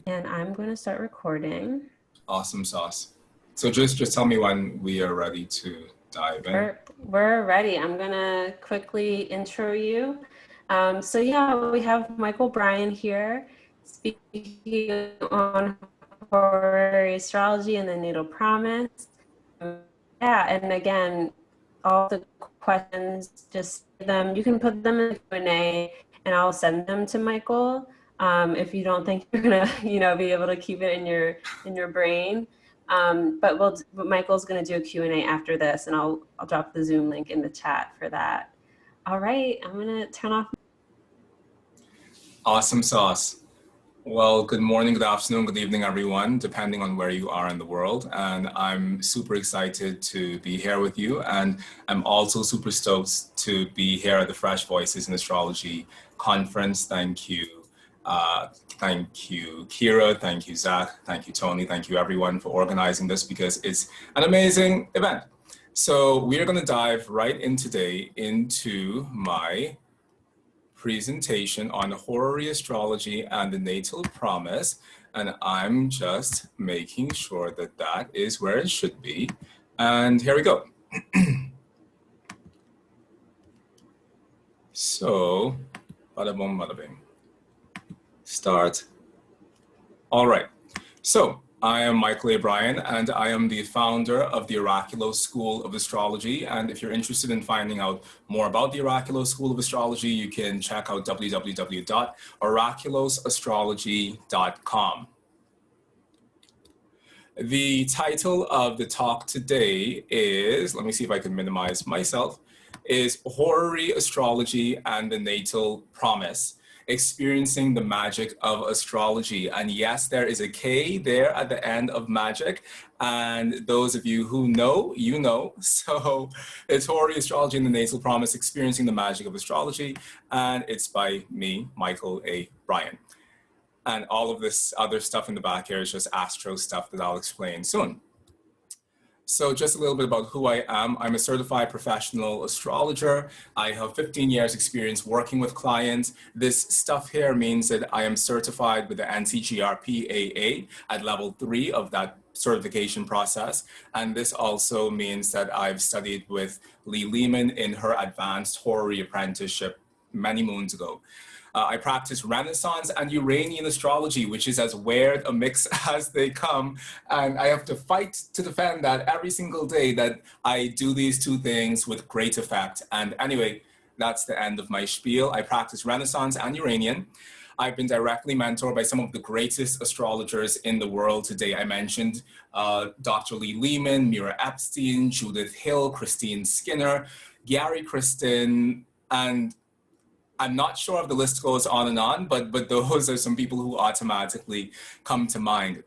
And I'm going to start recording. Awesome sauce. So just tell me when we are ready to dive in. We're ready. I'm going to quickly intro you. We have Mychal Bryan here speaking on Horary Astrology and the Natal Promise. And again, all the questions, just them. You can put them in the Q&A, and I'll send them to Mychal. If you don't think you're gonna, be able to keep it in your brain. But Mychal's gonna do a Q&A after this, and I'll drop the Zoom link in the chat for that. All right, I'm gonna turn off. Awesome sauce. Well, good morning, good afternoon, good evening, everyone, depending on where you are in the world. And I'm super excited to be here with you. And I'm also super stoked to be here at the Fresh Voices in Astrology conference. Thank you. Thank you, Kira. Thank you, Zach. Thank you, Tony. Thank you, everyone, for organizing this because it's an amazing event. So we are going to dive right in today into my presentation on Horary Astrology and the Natal Promise, and I'm just making sure that that is where it should be. And here we go. So, bada boom, bada bing. Start. All right. So, I am Mychal Bryan, and I am the founder of the Oraculos School of Astrology. And if you're interested in finding out more about the Oraculos School of Astrology, you can check out www.oraculosastrology.com. The title of the talk today is, let me see if I can minimize myself, is Horary Astrology and the Natal Promise. Experiencing the magic of astrology. And yes, there is a K there at the end of magic. And those of you who know, you know. So it's Horary Astrology and the Natal Promise, Experiencing the Magic of Astrology. And it's by me, Mychal A. Bryan. And all of this other stuff in the back here is just astro stuff that I'll explain soon. So just a little bit about who I am. I'm a certified professional astrologer. I have 15 years experience working with clients. This stuff here means that I am certified with the NCGRPAA at level 3 of that certification process. And this also means that I've studied with Lee Lehman in her advanced Horary apprenticeship many moons ago. I practice Renaissance and Uranian astrology, which is as weird a mix as they come. And I have to fight to defend that every single day that I do these two things with great effect. And anyway, that's the end of my spiel. I practice Renaissance and Uranian. I've been directly mentored by some of the greatest astrologers in the world today. I mentioned Dr. Lee Lehman, Mira Epstein, Judith Hill, Christine Skinner, Gary Kristen, and I'm not sure if the list goes on and on, but those are some people who automatically come to mind.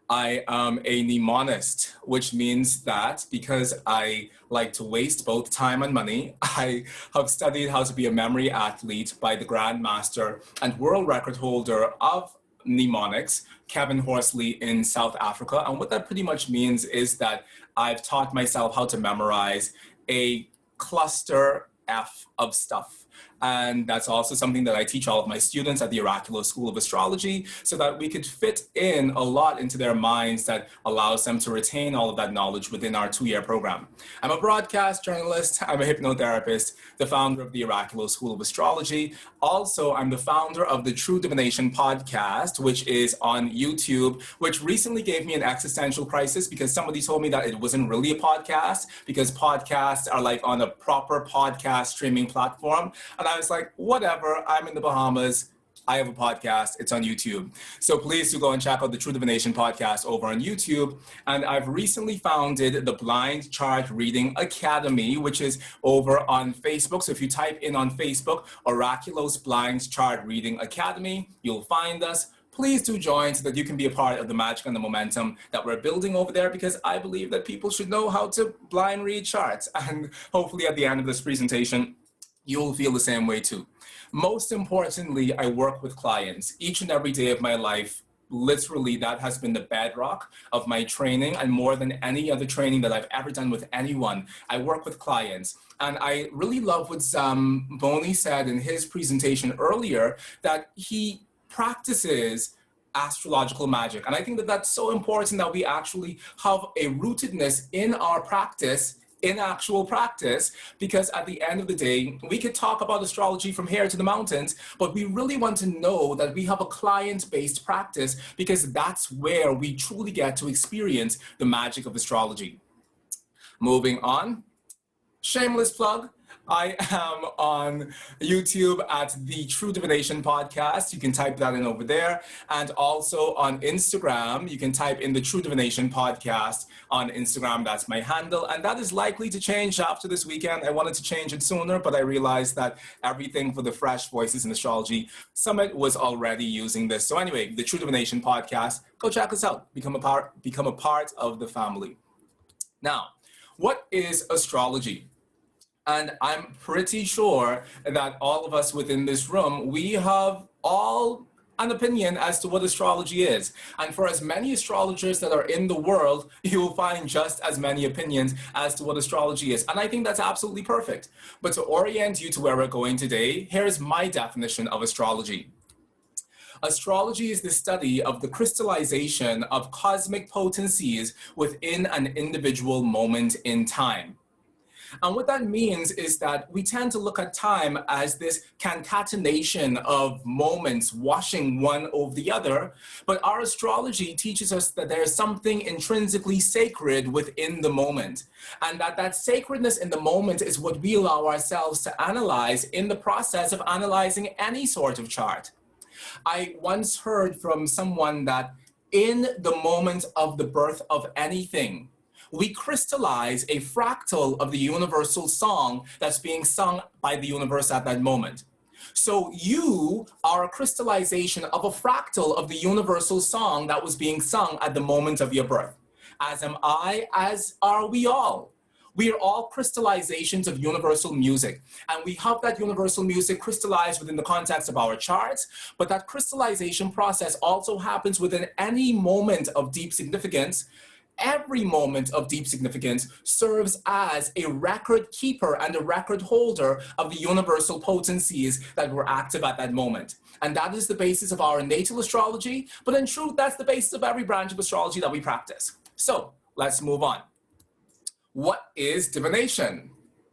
I am a mnemonist, which means that because I like to waste both time and money, I have studied how to be a memory athlete by the Grandmaster and world record holder of mnemonics, Kevin Horsley in South Africa. And what that pretty much means is that I've taught myself how to memorize a cluster F of stuff. And that's also something that I teach all of my students at the Oraculos School of Astrology so that we could fit in a lot into their minds that allows them to retain all of that knowledge within our 2-year program. I'm a broadcast journalist, I'm a hypnotherapist, the founder of the Oraculos School of Astrology. Also, I'm the founder of the True Divination Podcast, which is on YouTube, which recently gave me an existential crisis because somebody told me that it wasn't really a podcast because podcasts are like on a proper podcast streaming platform. And I was like, whatever, I'm in the Bahamas. I have a podcast, it's on YouTube. So please do go and check out the True Divination Podcast over on YouTube. And I've recently founded the Blind Chart Reading Academy, which is over on Facebook. So if you type in on Facebook, Oraculos Blind Chart Reading Academy, you'll find us. Please do join so that you can be a part of the magic and the momentum that we're building over there because I believe that people should know how to blind read charts. And hopefully at the end of this presentation, you'll feel the same way too. Most importantly, I work with clients each and every day of my life. Literally, that has been the bedrock of my training and more than any other training that I've ever done with anyone. I work with clients. And I really love what Boney said in his presentation earlier, that he practices astrological magic. And I think that that's so important that we actually have a rootedness in our practice, in actual practice, because at the end of the day, we could talk about astrology from here to the mountains, but we really want to know that we have a client-based practice, because that's where we truly get to experience the magic of astrology. Moving on, shameless plug. I am on YouTube at the True Divination Podcast. You can type that in over there. And also on Instagram, you can type in the True Divination Podcast on Instagram. That's my handle. And that is likely to change after this weekend. I wanted to change it sooner, but I realized that everything for the Fresh Voices in Astrology Summit was already using this. So anyway, the True Divination Podcast, go check us out. Become a part of the family. Now, what is astrology? And I'm pretty sure that all of us within this room, we have all an opinion as to what astrology is. And for as many astrologers that are in the world, you will find just as many opinions as to what astrology is. And I think that's absolutely perfect. But to orient you to where we're going today, here's my definition of astrology. Astrology is the study of the crystallization of cosmic potencies within an individual moment in time. And what that means is that we tend to look at time as this concatenation of moments washing one over the other, but our astrology teaches us that there is something intrinsically sacred within the moment, and that sacredness in the moment is what we allow ourselves to analyze in the process of analyzing any sort of chart. I once heard from someone that in the moment of the birth of anything, we crystallize a fractal of the universal song that's being sung by the universe at that moment. So you are a crystallization of a fractal of the universal song that was being sung at the moment of your birth. As am I, as are we all. We are all crystallizations of universal music, and we have that universal music crystallized within the context of our charts, but that crystallization process also happens within any moment of deep significance. Every moment of deep significance serves as a record keeper and a record holder of the universal potencies that were active at that moment. And that is the basis of our natal astrology, but in truth, that's the basis of every branch of astrology that we practice. So let's move on. What is divination?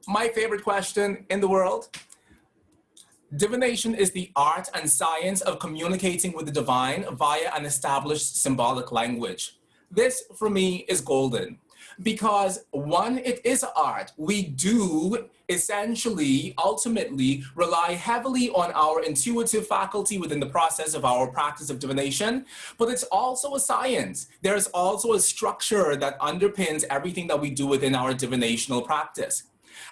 My favorite question in the world. Divination is the art and science of communicating with the divine via an established symbolic language. This, for me, is golden because, one, it is art. We do essentially, ultimately, rely heavily on our intuitive faculty within the process of our practice of divination, but it's also a science. There's also a structure that underpins everything that we do within our divinational practice.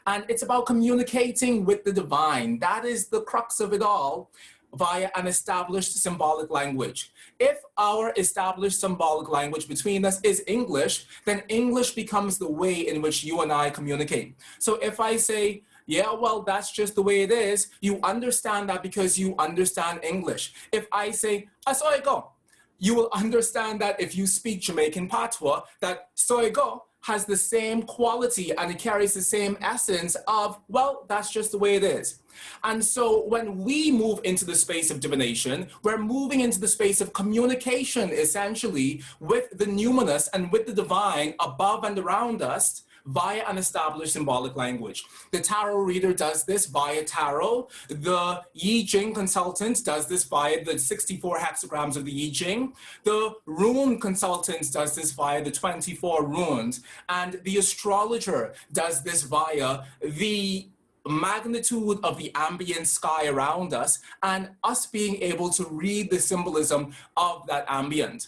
And it's about communicating with the divine. That is the crux of it all, via an established symbolic language. If our established symbolic language between us is English, then English becomes the way in which you and I communicate. So if I say, yeah, well, that's just the way it is, you understand that because you understand English. If I say, soy go, you will understand that if you speak Jamaican patois, that soy go has the same quality and it carries the same essence of, well, that's just the way it is. And so when we move into the space of divination, we're moving into the space of communication, essentially, with the numinous and with the divine above and around us via an established symbolic language. The tarot reader does this via tarot. The Yi Jing consultant does this via the 64 hexagrams of the Yi Jing. The rune consultant does this via the 24 runes. And the astrologer does this via the magnitude of the ambient sky around us and us being able to read the symbolism of that ambient.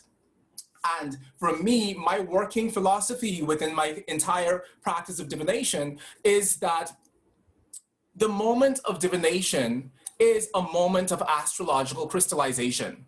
And for me, my working philosophy within my entire practice of divination is that the moment of divination is a moment of astrological crystallization.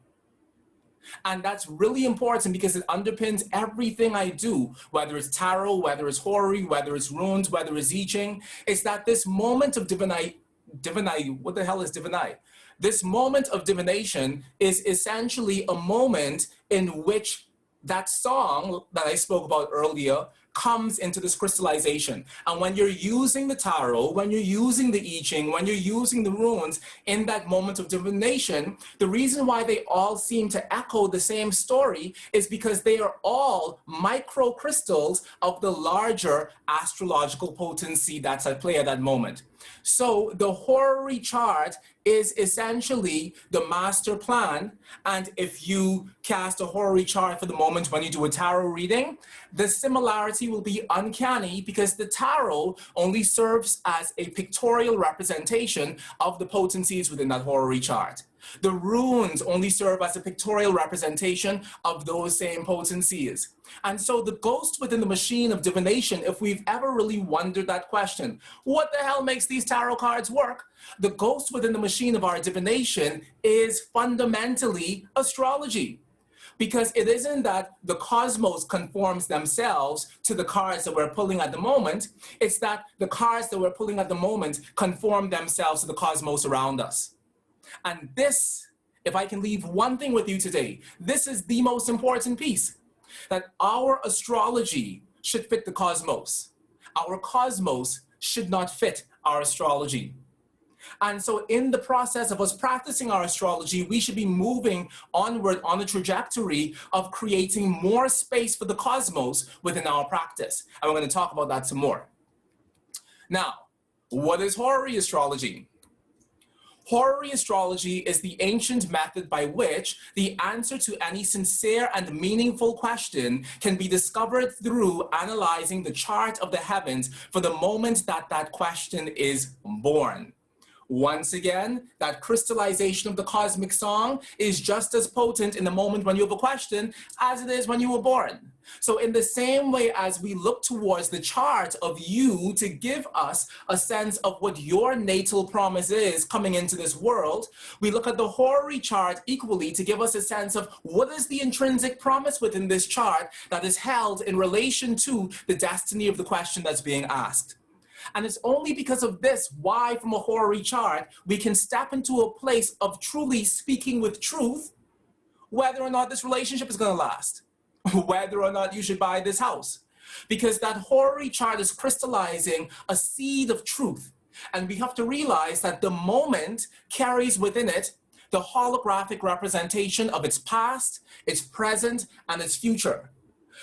And that's really important because it underpins everything I do, whether it's tarot, whether it's horary, whether it's runes, whether it's I Ching. It's that this moment of what the hell is divinai? This moment of divination is essentially a moment in which that song that I spoke about earlier comes into this crystallization. And when you're using the tarot, when you're using the I Ching, when you're using the runes in that moment of divination, the reason why they all seem to echo the same story is because they are all micro crystals of the larger astrological potency that's at play at that moment. So the horary chart is essentially the master plan. And if you cast a horary chart for the moment when you do a tarot reading, the similarity will be uncanny because the tarot only serves as a pictorial representation of the potencies within that horary chart. The runes only serve as a pictorial representation of those same potencies. And so the ghost within the machine of divination, if we've ever really wondered that question, what the hell makes these tarot cards work? The ghost within the machine of our divination is fundamentally astrology. Because it isn't that the cosmos conforms themselves to the cards that we're pulling at the moment, it's that the cards that we're pulling at the moment conform themselves to the cosmos around us. And this, if I can leave one thing with you today, this is the most important piece, that our astrology should fit the cosmos. Our cosmos should not fit our astrology. And so in the process of us practicing our astrology, we should be moving onward on the trajectory of creating more space for the cosmos within our practice. And we're going to talk about that some more. Now, what is horary astrology? Horary astrology is the ancient method by which the answer to any sincere and meaningful question can be discovered through analyzing the chart of the heavens for the moment that that question is born. Once again, that crystallization of the cosmic song is just as potent in the moment when you have a question as it is when you were born. So in the same way as we look towards the chart of you to give us a sense of what your natal promise is coming into this world, we look at the horary chart equally to give us a sense of what is the intrinsic promise within this chart that is held in relation to the destiny of the question that's being asked. And it's only because of this why, from a horary chart, we can step into a place of truly speaking with truth, whether or not this relationship is going to last, whether or not you should buy this house. Because that horary chart is crystallizing a seed of truth. And we have to realize that the moment carries within it the holographic representation of its past, its present, and its future.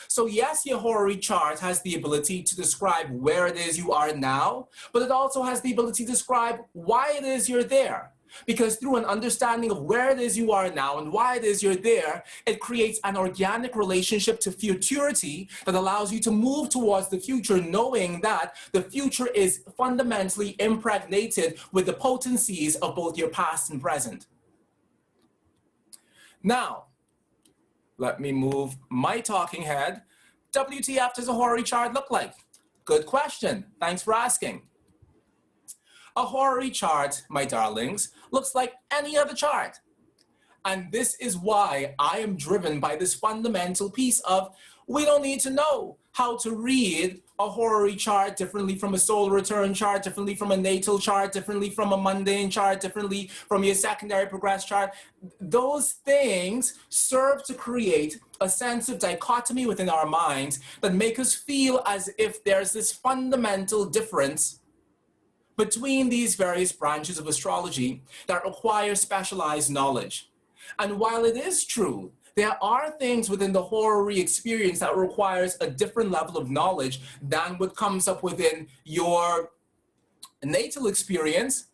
So yes, your horary chart has the ability to describe where it is you are now, but it also has the ability to describe why it is you're there. Because through an understanding of where it is you are now and why it is you're there, it creates an organic relationship to futurity that allows you to move towards the future, knowing that the future is fundamentally impregnated with the potencies of both your past and present. Now, let me move my talking head. WTF does a horary chart look like? Good question. Thanks for asking. A horary chart, my darlings, looks like any other chart. And this is why I am driven by this fundamental piece of we don't need to know how to read a horary chart differently from a solar return chart, differently from a natal chart, differently from a mundane chart, differently from your secondary progress chart. Those things serve to create a sense of dichotomy within our minds that make us feel as if there's this fundamental difference between these various branches of astrology that require specialized knowledge. And while it is true, there are things within the horary experience that requires a different level of knowledge than what comes up within your natal experience.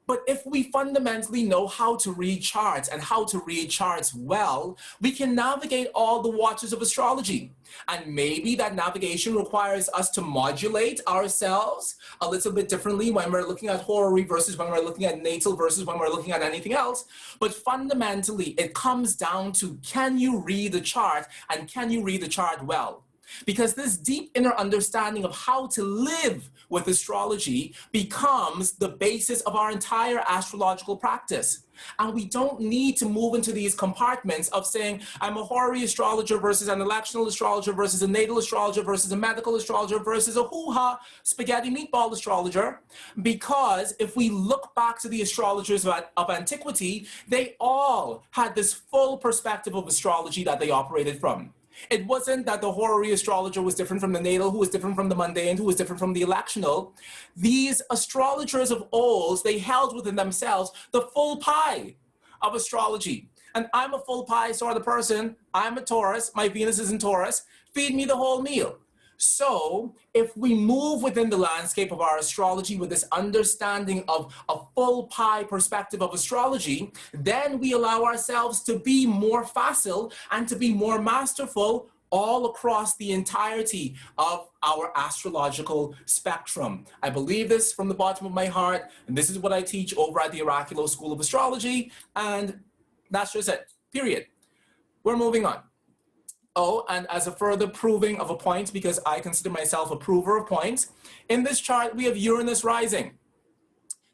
But if we fundamentally know how to read charts and how to read charts well, we can navigate all the waters of astrology. And maybe that navigation requires us to modulate ourselves a little bit differently when we're looking at horary versus when we're looking at natal versus when we're looking at anything else. But fundamentally, it comes down to, can you read the chart and can you read the chart well? Because this deep inner understanding of how to live with astrology becomes the basis of our entire astrological practice. And we don't need to move into these compartments of saying, I'm a horary astrologer versus an electional astrologer versus a natal astrologer versus a medical astrologer versus a hoo-ha spaghetti meatball astrologer. Because if we look back to the astrologers of antiquity, they all had this full perspective of astrology that they operated from. It wasn't that the horary astrologer was different from the natal, who was different from the mundane, who was different from the electional. These astrologers of old, they held within themselves the full pie of astrology. And I'm a full pie sort of person. I'm a Taurus. My Venus is in Taurus. Feed me the whole meal. So if we move within the landscape of our astrology with this understanding of a full pie perspective of astrology, then we allow ourselves to be more facile and to be more masterful all across the entirety of our astrological spectrum. I believe this from the bottom of my heart, and this is what I teach over at the Oraculos School of Astrology, and that's just it, period. We're moving on. Oh, and as a further proving of a point, because I consider myself a prover of points, in this chart we have Uranus rising.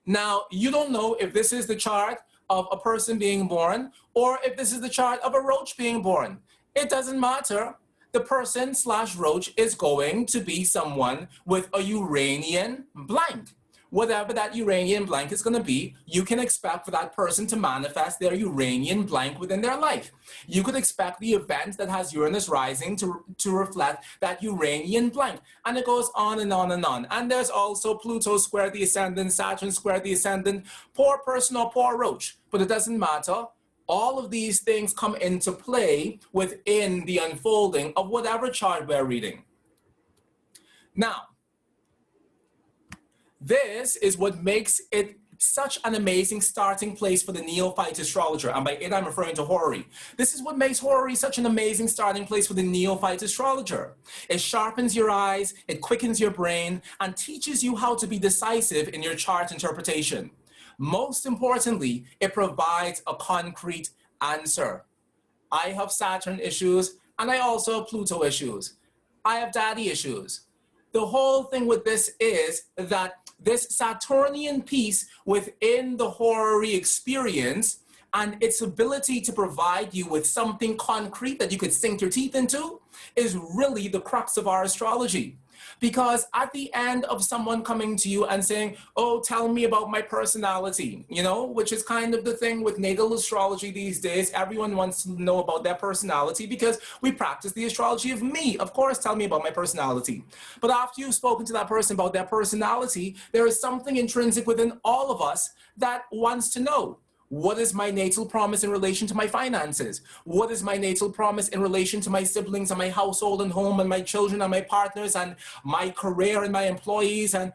Now, you don't know if this is the chart of a person being born or if this is the chart of a roach being born. It doesn't matter. The person / roach is going to be someone with a Uranian blank. Whatever that Uranian blank is going to be, you can expect for that person to manifest their Uranian blank within their life. You could expect the event that has Uranus rising to reflect that Uranian blank. And it goes on and on and on. And there's also Pluto square the ascendant, Saturn square the ascendant, poor person or poor roach. But it doesn't matter. All of these things come into play within the unfolding of whatever chart we're reading. Now, this is what makes it such an amazing starting place for the neophyte astrologer. And by it, I'm referring to Horary. This is what makes Horary such an amazing starting place for the neophyte astrologer. It sharpens your eyes, it quickens your brain, and teaches you how to be decisive in your chart interpretation. Most importantly, it provides a concrete answer. I have Saturn issues, and I also have Pluto issues. I have daddy issues. The whole thing with this is that this Saturnian piece within the horary experience and its ability to provide you with something concrete that you could sink your teeth into is really the crux of our astrology. Because at the end of someone coming to you and saying, oh, tell me about my personality, you know, which is kind of the thing with natal astrology these days. Everyone wants to know about their personality because we practice the astrology of me. Of course, tell me about my personality. But after you've spoken to that person about their personality, there is something intrinsic within all of us that wants to know. What is my natal promise in relation to my finances? What is my natal promise in relation to my siblings and my household and home and my children and my partners and my career and my employees? And,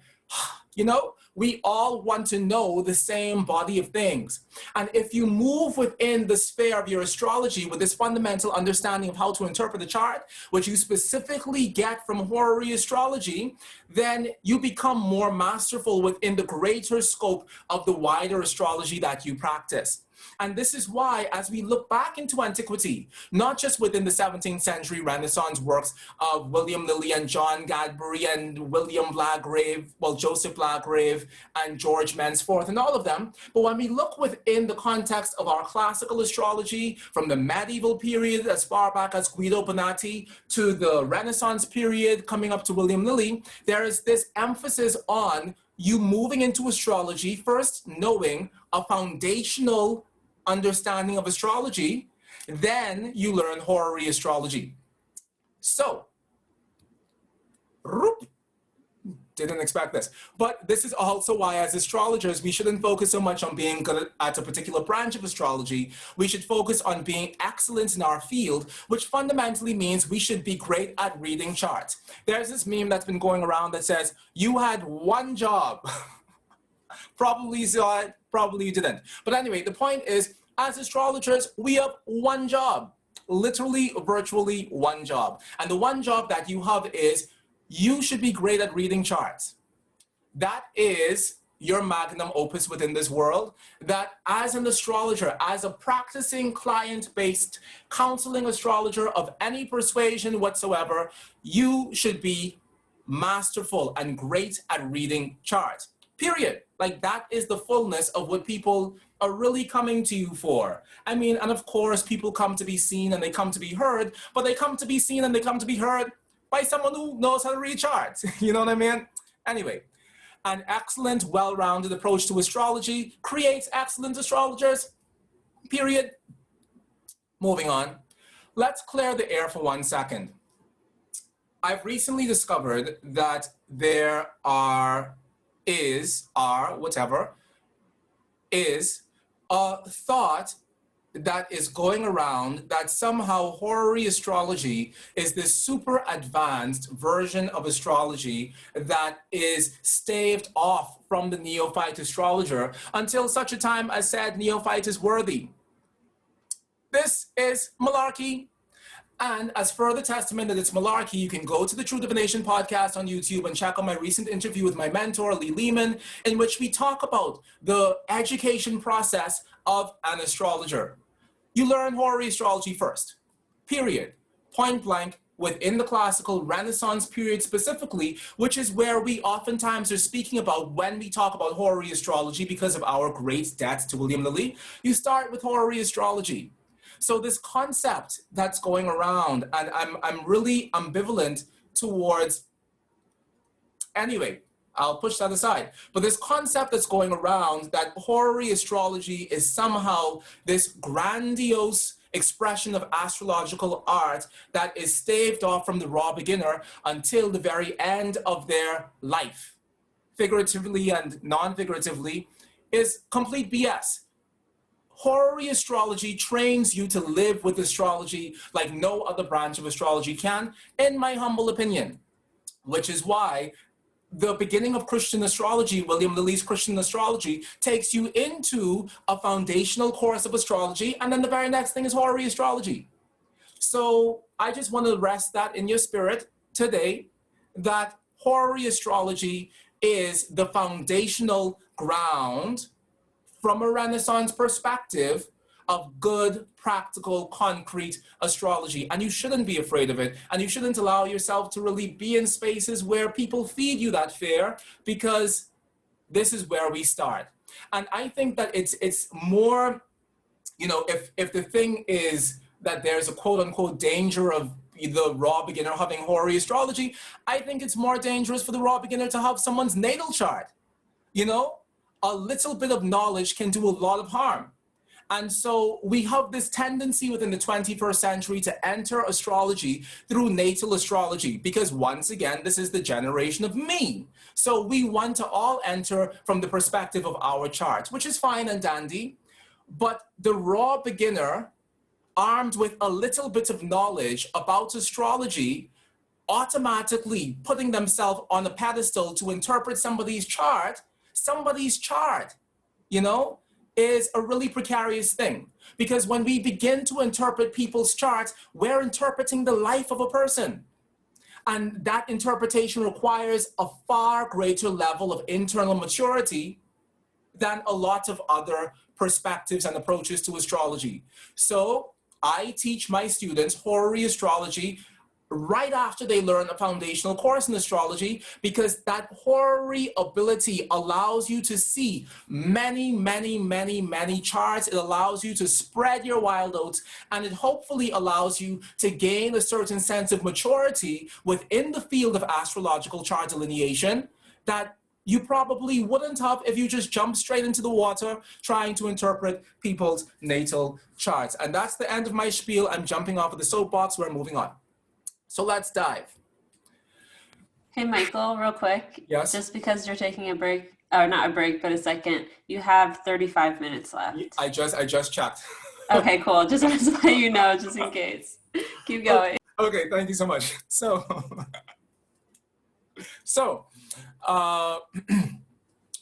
you know, we all want to know the same body of things. And if you move within the sphere of your astrology with this fundamental understanding of how to interpret the chart, which you specifically get from horary astrology, then you become more masterful within the greater scope of the wider astrology that you practice. And this is why, as we look back into antiquity, not just within the 17th century Renaissance works of William Lilly and John Gadbury and William Blagrave, well, Joseph Blagrave and George Mansforth and all of them, but when we look within the context of our classical astrology from the medieval period as far back as Guido Bonatti to the Renaissance period coming up to William Lilly, there is this emphasis on you moving into astrology, first knowing a foundational understanding of astrology, then you learn horary astrology. So, didn't expect this. But this is also why, as astrologers, we shouldn't focus so much on being good at a particular branch of astrology. We should focus on being excellent in our field, which fundamentally means we should be great at reading charts. There's this meme that's been going around that says, you had one job. Probably saw it, probably you didn't. But anyway, the point is, as astrologers, we have one job. Literally, virtually one job. And the one job that you have is you should be great at reading charts. That is your magnum opus within this world, that as an astrologer, as a practicing client-based counseling astrologer of any persuasion whatsoever, you should be masterful and great at reading charts. Period. Like, that is the fullness of what people are really coming to you for. I mean, and of course, people come to be seen and they come to be heard, but they come to be seen and they come to be heard by someone who knows how to read charts. You know what I mean? Anyway, an excellent, well-rounded approach to astrology creates excellent astrologers. Period. Moving on. let's clear the air for 1 second. I've recently discovered that there is a thought that is going around that somehow Horary Astrology is this super advanced version of astrology that is staved off from the neophyte astrologer until such a time as said neophyte is worthy. This is malarkey. And as further testament that it's malarkey, you can go to the True Divination Podcast on YouTube and check out my recent interview with my mentor, Lee Lehman, in which we talk about the education process of an astrologer. You learn Horary Astrology first, period, point blank, within the classical Renaissance period specifically, which is where we oftentimes are speaking about when we talk about Horary Astrology because of our great debt to William Lilly. You start with Horary Astrology. So this concept that's going around, and I'm really ambivalent towards, anyway, I'll push that aside. But this concept that's going around that Horary Astrology is somehow this grandiose expression of astrological art that is staved off from the raw beginner until the very end of their life, figuratively and non-figuratively, is complete BS. Horary Astrology trains you to live with astrology like no other branch of astrology can, in my humble opinion, which is why the beginning of Christian astrology, William Lilly's Christian astrology, takes you into a foundational course of astrology, and then the very next thing is Horary Astrology. So I just want to rest that in your spirit today, that Horary Astrology is the foundational ground from a Renaissance perspective of good, practical, concrete astrology. And you shouldn't be afraid of it. And you shouldn't allow yourself to really be in spaces where people feed you that fear, because this is where we start. And I think that it's more, if the thing is that there's a quote unquote danger of the raw beginner having Horary Astrology, I think it's more dangerous for the raw beginner to have someone's natal chart. A little bit of knowledge can do a lot of harm. And so we have this tendency within the 21st century to enter astrology through natal astrology, because once again, this is the generation of me. So we want to all enter from the perspective of our chart, which is fine and dandy. But the raw beginner, armed with a little bit of knowledge about astrology, automatically putting themselves on a pedestal to interpret somebody's chart, is a really precarious thing. Because when we begin to interpret people's charts, we're interpreting the life of a person. And that interpretation requires a far greater level of internal maturity than a lot of other perspectives and approaches to astrology. So I teach my students Horary Astrology right after they learn a foundational course in astrology, because that horary ability allows you to see many, many, many, many charts. It allows you to spread your wild oats, and it hopefully allows you to gain a certain sense of maturity within the field of astrological chart delineation that you probably wouldn't have if you just jumped straight into the water trying to interpret people's natal charts. And that's the end of my spiel. I'm jumping off of the soapbox. We're moving on. So let's dive. Hey, Mychal, real quick. Yes? Just because you're taking a break, or not a break, but a second, you have 35 minutes left. I just checked. Okay, cool. Just wanted to let you know, just in case. Keep going. Okay, thank you so much.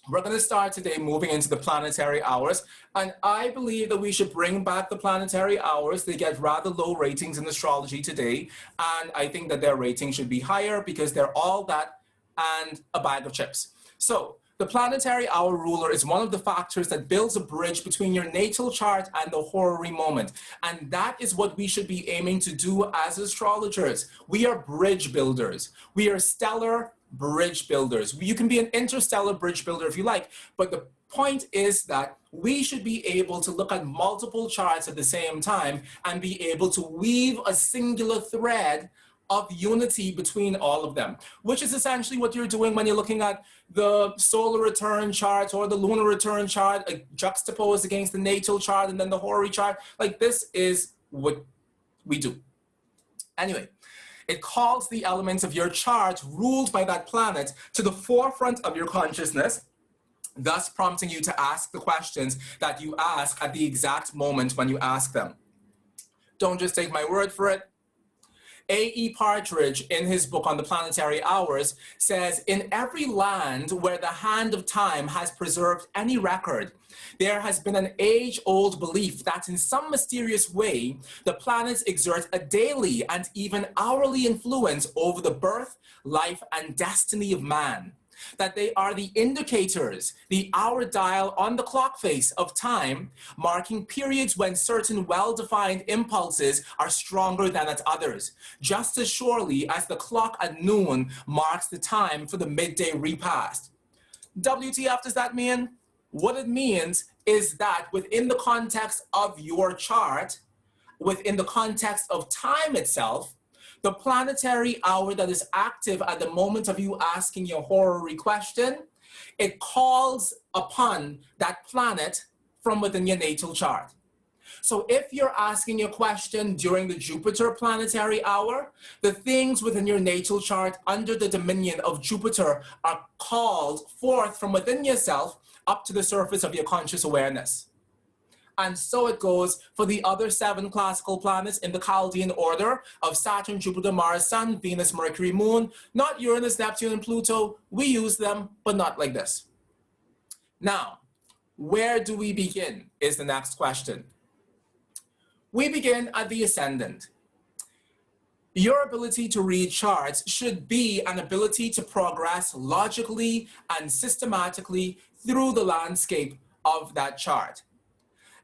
We're going to start today moving into the planetary hours, and I believe that we should bring back the planetary hours. They get rather low ratings in astrology today, and I think that their rating should be higher because they're all that and a bag of chips. So the planetary hour ruler is one of the factors that builds a bridge between your natal chart and the horary moment, and that is what we should be aiming to do as astrologers. We are bridge builders. We are stellar bridge builders. You can be an interstellar bridge builder if you like, but the point is that we should be able to look at multiple charts at the same time and be able to weave a singular thread of unity between all of them, which is essentially what you're doing when you're looking at the solar return chart or the lunar return chart juxtaposed against the natal chart and then the horary chart. Like, this is what We do. Anyway, it calls the elements of your chart ruled by that planet to the forefront of your consciousness, thus prompting you to ask the questions that you ask at the exact moment when you ask them. Don't just take my word for it. A.E. Partridge, in his book on the planetary hours, says, in every land where the hand of time has preserved any record, there has been an age-old belief that in some mysterious way, the planets exert a daily and even hourly influence over the birth, life, and destiny of man. That they are the indicators, the hour dial on the clock face of time, marking periods when certain well-defined impulses are stronger than at others, just as surely as the clock at noon marks the time for the midday repast. WTF does that mean? What it means is that within the context of your chart, within the context of time itself, the planetary hour that is active at the moment of you asking your horary question, it calls upon that planet from within your natal chart. So if you're asking your question during the Jupiter planetary hour, the things within your natal chart under the dominion of Jupiter are called forth from within yourself up to the surface of your conscious awareness. And so it goes for the other 7 classical planets in the Chaldean order of Saturn, Jupiter, Mars, Sun, Venus, Mercury, Moon, not Uranus, Neptune, and Pluto. We use them, but not like this. Now, where do we begin is the next question. We begin at the ascendant. Your ability to read charts should be an ability to progress logically and systematically through the landscape of that chart.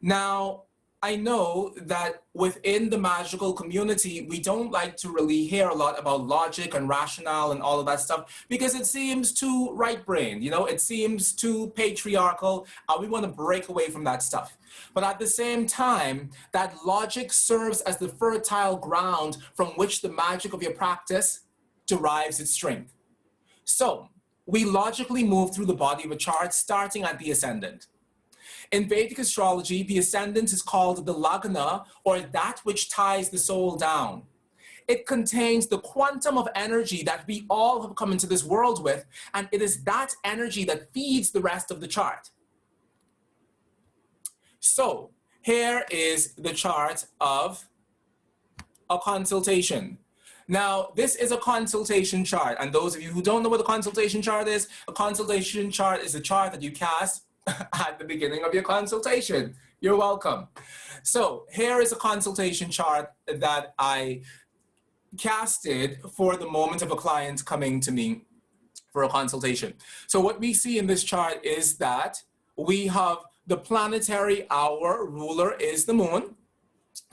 Now, I know that within the magical community, we don't like to really hear a lot about logic and rationale and all of that stuff because it seems too right-brained, it seems too patriarchal. We want to break away from that stuff. But at the same time, that logic serves as the fertile ground from which the magic of your practice derives its strength. So, we logically move through the body of a chart starting at the ascendant. In Vedic astrology, the ascendant is called the lagna, or that which ties the soul down. It contains the quantum of energy that we all have come into this world with, and it is that energy that feeds the rest of the chart. So, here is the chart of a consultation. Now, this is a consultation chart, and those of you who don't know what a consultation chart is, a consultation chart is a chart that you cast at the beginning of your consultation. You're welcome. So here is a consultation chart that I casted for the moment of a client coming to me for a consultation. So what we see in this chart is that we have the planetary hour ruler is the moon.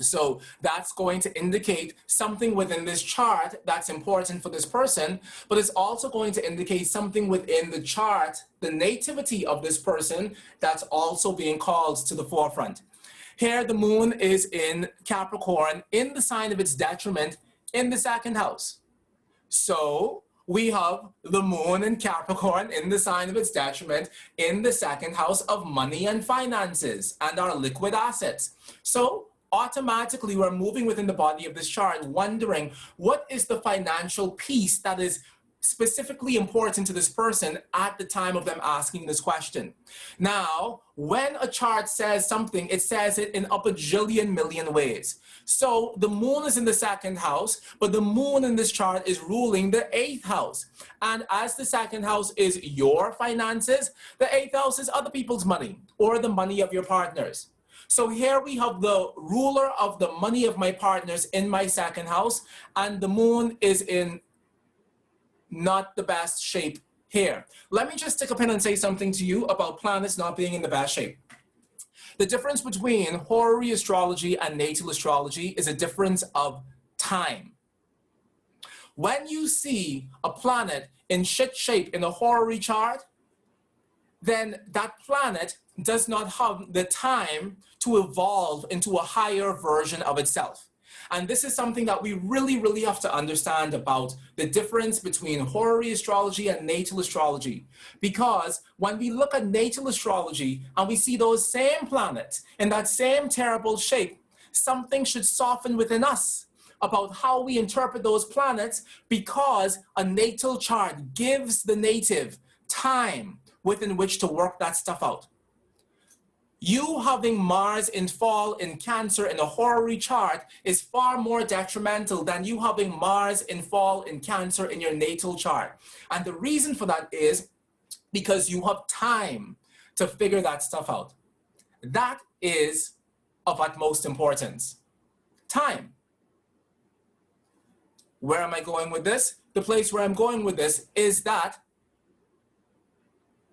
So that's going to indicate something within this chart that's important for this person, but it's also going to indicate something within the chart, the nativity of this person, that's also being called to the forefront. Here, the moon is in Capricorn, in the sign of its detriment, in the 2nd house. So we have the moon in Capricorn in the sign of its detriment in the 2nd house of money and finances and our liquid assets. So automatically, we're moving within the body of this chart, wondering what is the financial piece that is specifically important to this person at the time of them asking this question. Now, when a chart says something, it says it in a bajillion million ways. So the moon is in the 2nd house, but the moon in this chart is ruling the 8th house. And as the 2nd house is your finances, the 8th house is other people's money or the money of your partners. So here we have the ruler of the money of my partners in my 2nd house, and the moon is in not the best shape here. Let me just stick a pin and say something to you about planets not being in the best shape. The difference between horary astrology and natal astrology is a difference of time. When you see a planet in shit shape in a horary chart, then that planet does not have the time to evolve into a higher version of itself. And this is something that we really have to understand about the difference between horary astrology and natal astrology. Because when we look at natal astrology and we see those same planets in that same terrible shape, something should soften within us about how we interpret those planets, because a natal chart gives the native time within which to work that stuff out. You having Mars in fall in Cancer in a horary chart is far more detrimental than you having Mars in fall in Cancer in your natal chart. And the reason for that is because you have time to figure that stuff out. That is of utmost importance. Time. Where am I going with this? The place where I'm going with this is that,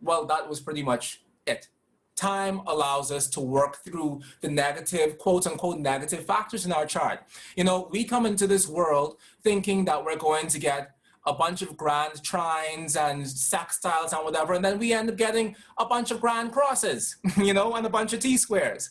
well, that was pretty much it. Time allows us to work through the negative, quote unquote, negative factors in our chart. You know, we come into this world thinking that we're going to get a bunch of grand trines and sextiles and whatever, and then we end up getting a bunch of grand crosses, you know, and a bunch of T-squares.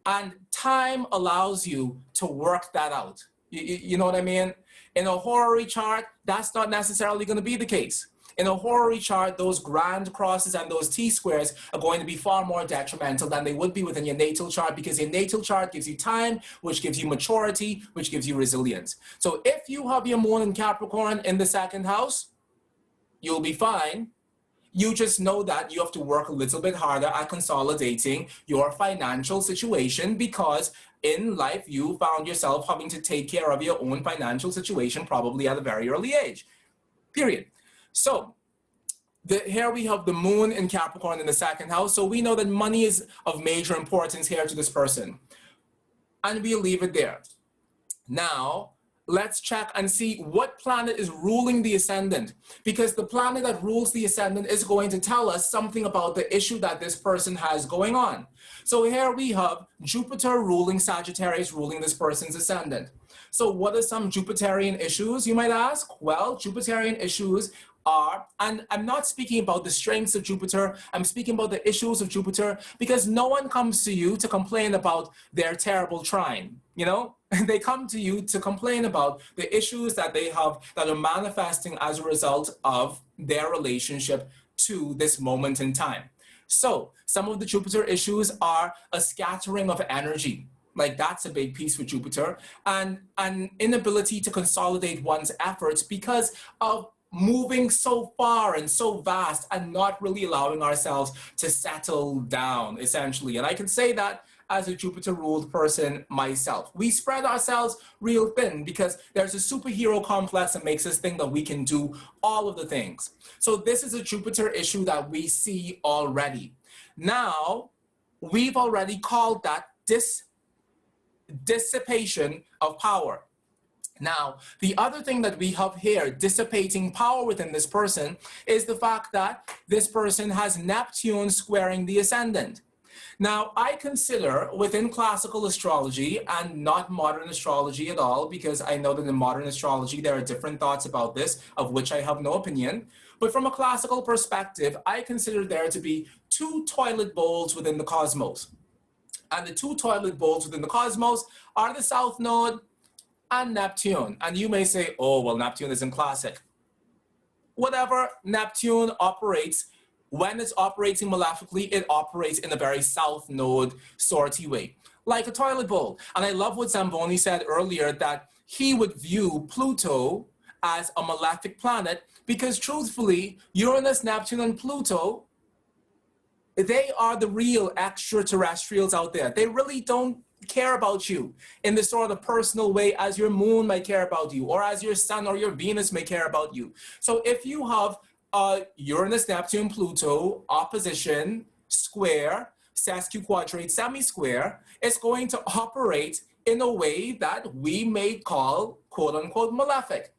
And time allows you to work that out. You know what I mean? In a horary chart, that's not necessarily going to be the case. In a horary chart, those grand crosses and those T-squares are going to be far more detrimental than they would be within your natal chart, because your natal chart gives you time, which gives you maturity, which gives you resilience. So if you have your moon in Capricorn in the second house, you'll be fine. You just know that you have to work a little bit harder at consolidating your financial situation, because in life you found yourself having to take care of your own financial situation probably at a very early age, period. So here we have the moon in Capricorn in the second house. So we know that money is of major importance here to this person. And we'll leave it there. Now, let's check and see what planet is ruling the ascendant, because the planet that rules the ascendant is going to tell us something about the issue that this person has going on. So here we have Jupiter ruling Sagittarius, ruling this person's ascendant. So what are some Jupiterian issues, you might ask? Well, Jupiterian issues are, and I'm not speaking about the strengths of Jupiter, I'm speaking about the issues of Jupiter, because no one comes to you to complain about their terrible trine, you know? They come to you to complain about the issues that they have that are manifesting as a result of their relationship to this moment in time. So some of the Jupiter issues are a scattering of energy. Like, that's a big piece for Jupiter, and an inability to consolidate one's efforts because of moving so far and so vast and not really allowing ourselves to settle down, essentially. And I can say that as a Jupiter-ruled person myself. We spread ourselves real thin because there's a superhero complex that makes us think that we can do all of the things. So this is a Jupiter issue that we see already. Now, we've already called that dissipation of power. Now, the other thing that we have here, dissipating power within this person, is the fact that this person has Neptune squaring the ascendant. Now, I consider within classical astrology, and not modern astrology at all, because I know that in modern astrology there are different thoughts about this, of which I have no opinion. But from a classical perspective, I consider there to be two toilet bowls within the cosmos. And the two toilet bowls within the cosmos are the South Node and Neptune. And you may say, oh, well, Neptune isn't classic. Whatever, Neptune operates, when it's operating malefically, it operates in a very South Node sorty way, like a toilet bowl. And I love what Zamboni said earlier, that he would view Pluto as a malefic planet, because truthfully, Uranus, Neptune, and Pluto, they are the real extraterrestrials out there. They really don't care about you in the sort of personal way as your moon might care about you, or as your sun or your Venus may care about you. So if you have Uranus, Neptune, Pluto, opposition, square, sesquiquadrate, semi-square, it's going to operate in a way that we may call, quote unquote, malefic,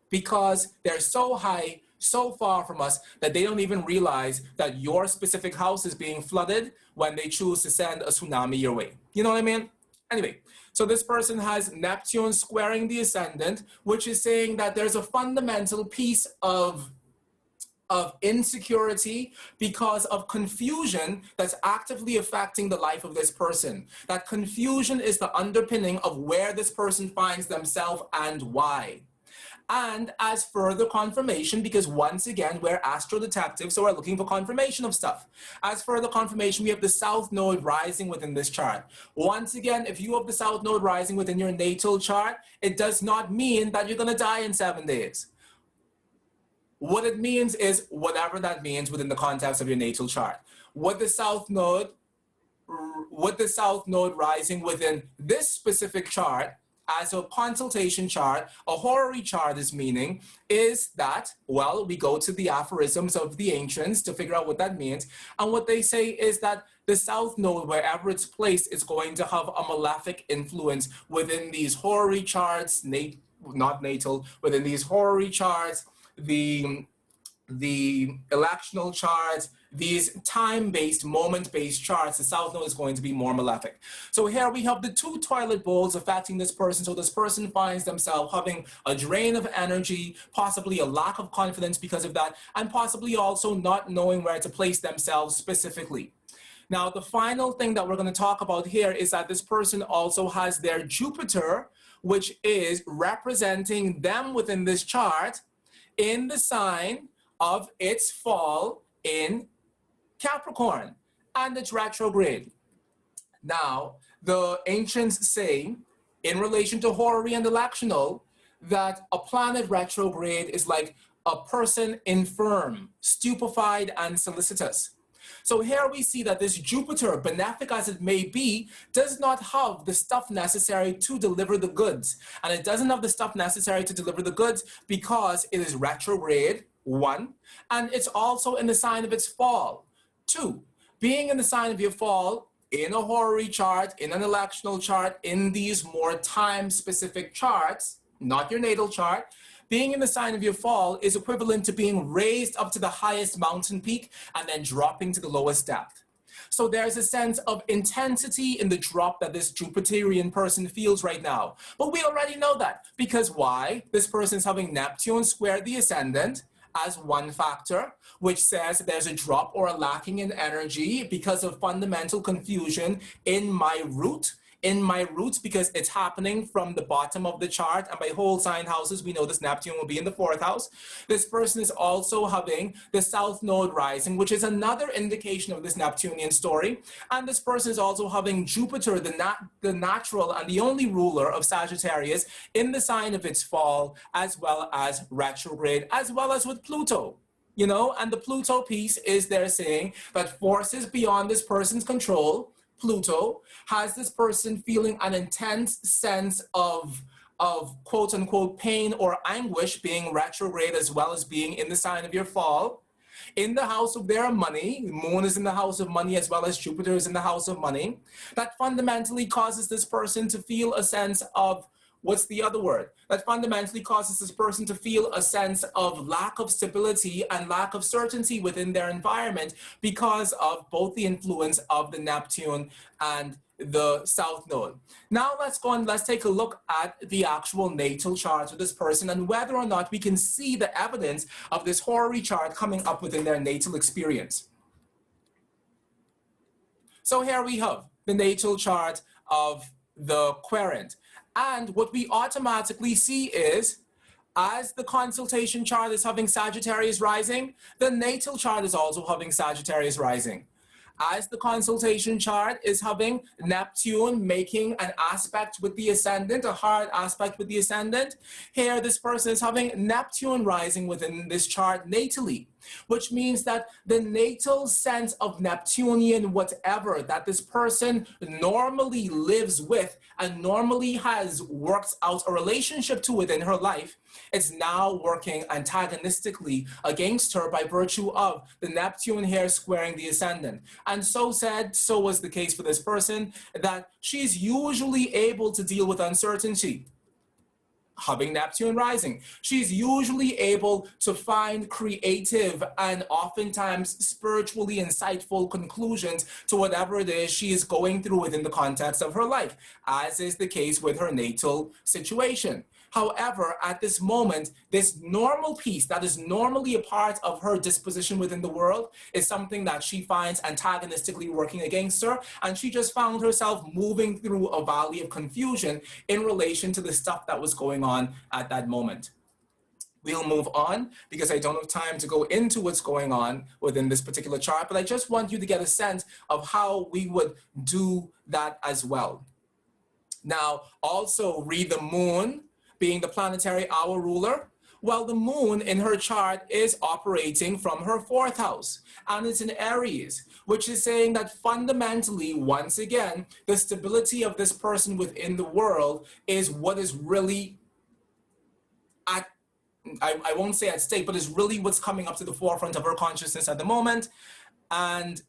because they're so high, so far from us, that they don't even realize that your specific house is being flooded when they choose to send a tsunami your way. You know what I mean? Anyway, so this person has Neptune squaring the ascendant, which is saying that there's a fundamental piece of insecurity because of confusion that's actively affecting the life of this person. That confusion is the underpinning of where this person finds themselves and why. And as further confirmation, because once again, we're astro detectives, so we're looking for confirmation of stuff. As further confirmation, we have the South Node rising within this chart. Once again, if you have the South Node rising within your natal chart, it does not mean that you're going to die in 7 days. What it means is whatever that means within the context of your natal chart. With the South Node rising within this specific chart, as a consultation chart, a horary chart is meaning is that, well, we go to the aphorisms of the ancients to figure out what that means. And what they say is that the South Node, wherever it's placed, is going to have a malefic influence within these horary charts, not natal, within these horary charts, the electional charts, these time-based, moment-based charts, the South Node is going to be more malefic. So here we have the 2 toilet bowls affecting this person. So this person finds themselves having a drain of energy, possibly a lack of confidence because of that, and possibly also not knowing where to place themselves specifically. Now, the final thing that we're going to talk about here is that this person also has their Jupiter, which is representing them within this chart in the sign of its fall in Capricorn, and it's retrograde. Now, the ancients say, in relation to horary and electional, that a planet retrograde is like a person infirm, stupefied, and solicitous. So here we see that this Jupiter, benefic as it may be, does not have the stuff necessary to deliver the goods. And it doesn't have the stuff necessary to deliver the goods because it is retrograde, 1, and it's also in the sign of its fall. 2, being in the sign of your fall, in a horary chart, in an electional chart, in these more time-specific charts, not your natal chart, being in the sign of your fall is equivalent to being raised up to the highest mountain peak and then dropping to the lowest depth. So there's a sense of intensity in the drop that this Jupiterian person feels right now. But we already know that, because why? This person is having Neptune square the ascendant as one factor, which says there's a drop or a lacking in energy because of fundamental confusion in my root, because it's happening from the bottom of the chart, and by whole sign houses, we know this Neptune will be in the 4th house. This person is also having the South Node rising, which is another indication of this Neptunian story. And this person is also having Jupiter, the natural and the only ruler of Sagittarius, in the sign of its fall, as well as retrograde, as well as with Pluto. You know, and the Pluto piece is they're saying that forces beyond this person's control, Pluto, has this person feeling an intense sense of quote unquote pain or anguish, being retrograde as well as being in the sign of your fall. In the house of their money, Moon is in the house of money as well as Jupiter is in the house of money. That fundamentally causes this person to feel a sense of, what's the other word? That fundamentally causes this person to feel a sense of lack of stability and lack of certainty within their environment because of both the influence of the Neptune and the South Node. Now let's go and let's take a look at the actual natal chart of this person and whether or not we can see the evidence of this horary chart coming up within their natal experience. So here we have the natal chart of the querent. And what we automatically see is, as the consultation chart is having Sagittarius rising, the natal chart is also having Sagittarius rising. As the consultation chart is having Neptune making an aspect with the ascendant, a hard aspect with the ascendant, here this person is having Neptune rising within this chart natally, which means that the natal sense of Neptunian whatever that this person normally lives with and normally has worked out a relationship to within her life, it's now working antagonistically against her by virtue of the Neptune here squaring the ascendant. And so was the case for this person, that she's usually able to deal with uncertainty. Having Neptune rising, she's usually able to find creative and oftentimes spiritually insightful conclusions to whatever it is she is going through within the context of her life, as is the case with her natal situation. However, at this moment, this normal piece that is normally a part of her disposition within the world is something that she finds antagonistically working against her, and she just found herself moving through a valley of confusion in relation to the stuff that was going on at that moment. we'll move on because I don't have time to go into what's going on within this particular chart, but I just want you to get a sense of how we would do that as well. Now, also read the moon being the planetary hour ruler. Well, the moon in her chart is operating from her 4th house, and it's in Aries, which is saying that fundamentally, once again, the stability of this person within the world is what is really at, I won't say at stake, but is really what's coming up to the forefront of her consciousness at the moment. And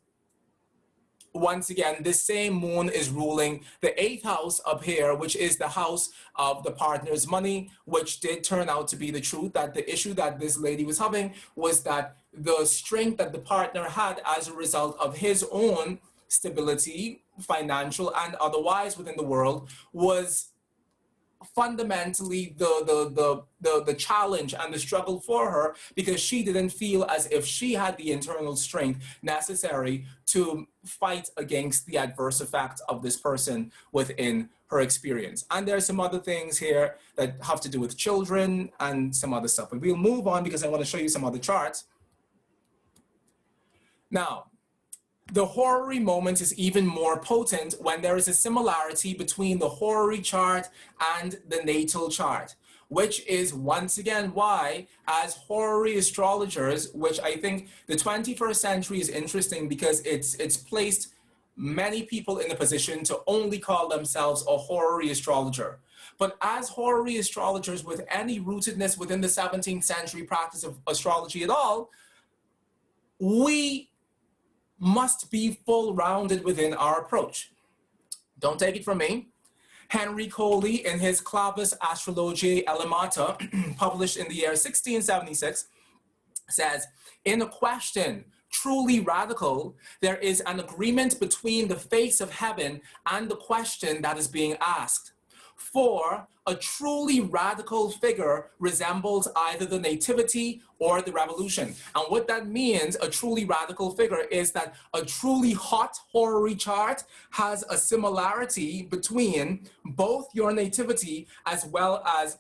once again, this same moon is ruling the 8th house up here, which is the house of the partner's money, which did turn out to be the truth, that the issue that this lady was having was that the strength that the partner had as a result of his own stability, financial and otherwise within the world, was fundamentally the challenge and the struggle for her, because she didn't feel as if she had the internal strength necessary to fight against the adverse effect of this person within her experience. And there's some other things here that have to do with children and some other stuff, but we'll move on because I want to show you some other charts. Now, the horary moment is even more potent when there is a similarity between the horary chart and the natal chart, which is once again why, as horary astrologers, which I think the 21st century is interesting because it's placed many people in the position to only call themselves a horary astrologer. But as horary astrologers with any rootedness within the 17th century practice of astrology at all, we must be full-rounded within our approach. Don't take it from me. Henry Coley, in his Clavis Astrologiae Elemata, published in the year 1676, says, in a question truly radical, there is an agreement between the face of heaven and the question that is being asked. For a truly radical figure resembles either the nativity or the revolution. And what that means, a truly radical figure, is that a truly hot horary chart has a similarity between both your nativity as well as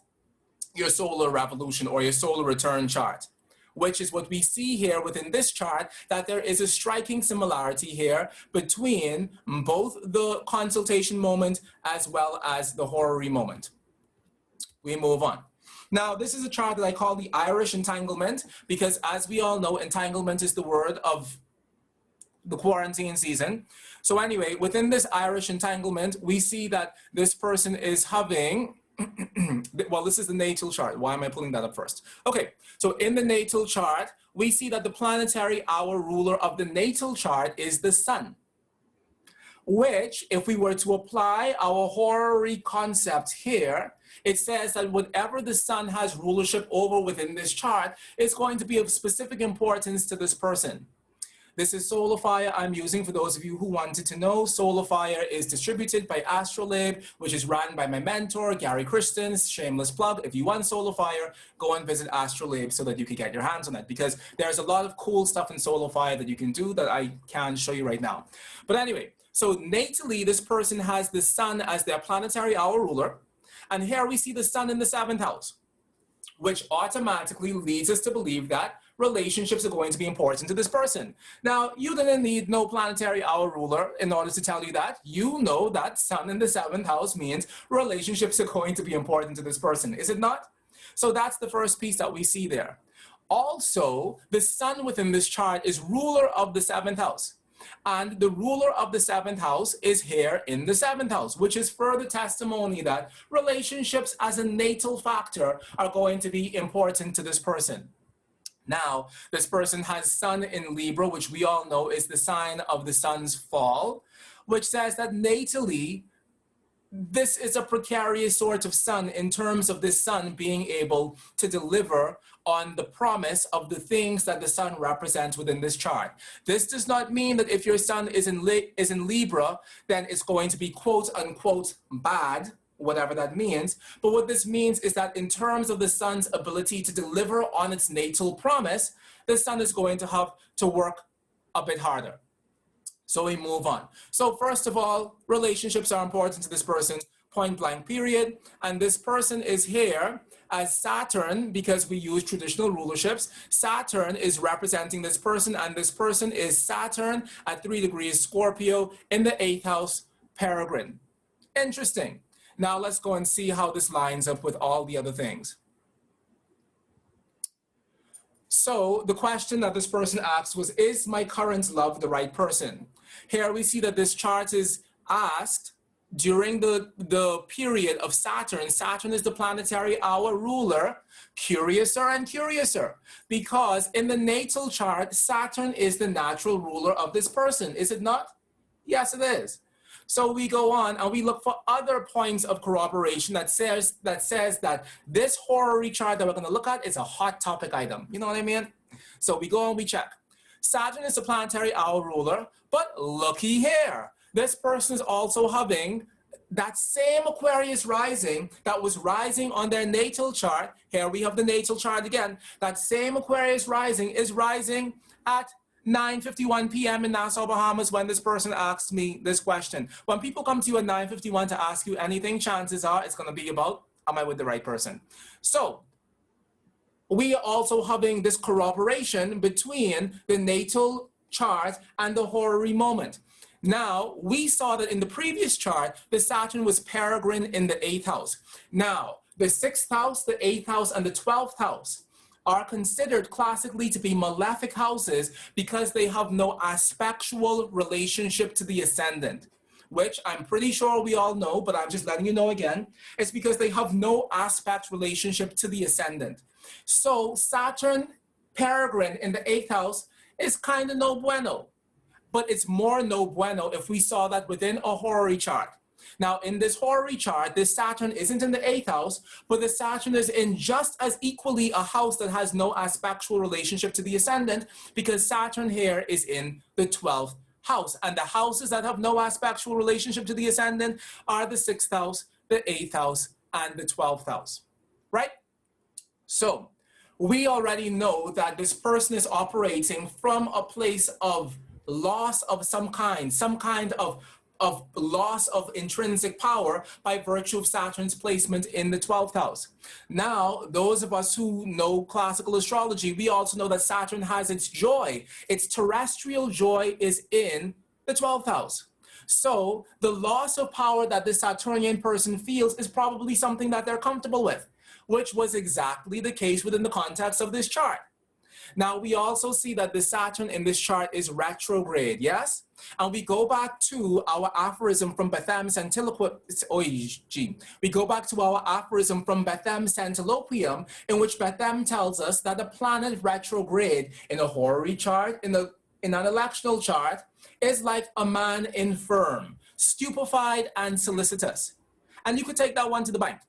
your solar revolution or your solar return chart, which is what we see here within this chart, that there is a striking similarity here between both the consultation moment as well as the horary moment. We move on. Now, this is a chart that I call the Irish entanglement, because as we all know, entanglement is the word of the quarantine season. So anyway, within this Irish entanglement, we see that this person is having, well, this is the natal chart. Why am I pulling that up first? Okay, so in the natal chart, we see that the planetary hour ruler of the natal chart is the sun, which, if we were to apply our horary concept here, it says that whatever the sun has rulership over within this chart is going to be of specific importance to this person. This is SolarFire I'm using for those of you who wanted to know. SolarFire is distributed by Astrolabe, which is run by my mentor, Gary Christens. Shameless plug. If you want SolarFire, go and visit Astrolabe so that you can get your hands on it, because there's a lot of cool stuff in SolarFire that you can do that I can't show you right now. But anyway, so natally, this person has the sun as their planetary hour ruler. And here we see the sun in the 7th house, which automatically leads us to believe that relationships are going to be important to this person. Now, you didn't need no planetary hour ruler in order to tell you that. You know that sun in the 7th house means relationships are going to be important to this person, is it not? So that's the first piece that we see there. Also, the sun within this chart is ruler of the 7th house. And the ruler of the 7th house is here in the 7th house, which is further testimony that relationships as a natal factor are going to be important to this person. Now, this person has sun in Libra, which we all know is the sign of the sun's fall, which says that natally, this is a precarious sort of sun in terms of this sun being able to deliver on the promise of the things that the sun represents within this chart. This does not mean that if your sun is in Libra, then it's going to be quote unquote bad, whatever that means. But what this means is that in terms of the sun's ability to deliver on its natal promise, the sun is going to have to work a bit harder. So we move on. So first of all, relationships are important to this person. point blank period. And this person is here as Saturn, because we use traditional rulerships. Saturn is representing this person, and this person is Saturn at 3 degrees Scorpio in the 8th house, Peregrine. Interesting. Now let's go and see how this lines up with all the other things. So the question that this person asked was, is my current love the right person? Here we see that this chart is asked during the period of Saturn. Saturn is the planetary hour ruler, curiouser and curiouser, because in the natal chart, Saturn is the natural ruler of this person, is it not? Yes, it is. So we go on and we look for other points of corroboration that says that this horary chart that we're going to look at is a hot topic item. You know what I mean? So we go and we check. Saturn is the planetary hour ruler, but looky here. This person is also having that same Aquarius rising that was rising on their natal chart. Here we have the natal chart again. That same Aquarius rising is rising at 9:51 p.m. in Nassau, Bahamas, when this person asked me this question. When people come to you at 9:51 to ask you anything, chances are it's going to be about, am I with the right person? So we are also having this corroboration between the natal chart and the horary moment. Now, we saw that in the previous chart, the Saturn was Peregrine in the 8th house. Now, the 6th house, the 8th house, and the 12th house are considered classically to be malefic houses because they have no aspectual relationship to the ascendant, which I'm pretty sure we all know, but I'm just letting you know again. It's because they have no aspect relationship to the ascendant. So Saturn, Peregrine in the 8th house is kind of no bueno, but it's more no bueno if we saw that within a horary chart. Now, in this horary chart, this Saturn isn't in the 8th house, but the Saturn is in just as equally a house that has no aspectual relationship to the ascendant, because Saturn here is in the 12th house. And the houses that have no aspectual relationship to the ascendant are the 6th house, the 8th house, and the 12th house, right? So we already know that this person is operating from a place of loss of some kind of loss of intrinsic power by virtue of Saturn's placement in the 12th house. Now, those of us who know classical astrology, we also know that Saturn has its joy. Its terrestrial joy is in the 12th house. So the loss of power that this Saturnian person feels is probably something that they're comfortable with, which was exactly the case within the context of this chart. Now, we also see that the Saturn in this chart is retrograde, yes? And we go back to our aphorism from Bethem Centiloquium, in which Bethem tells us that a planet retrograde in a horary chart, in an electional chart, is like a man infirm, stupefied and solicitous. And you could take that one to the bank.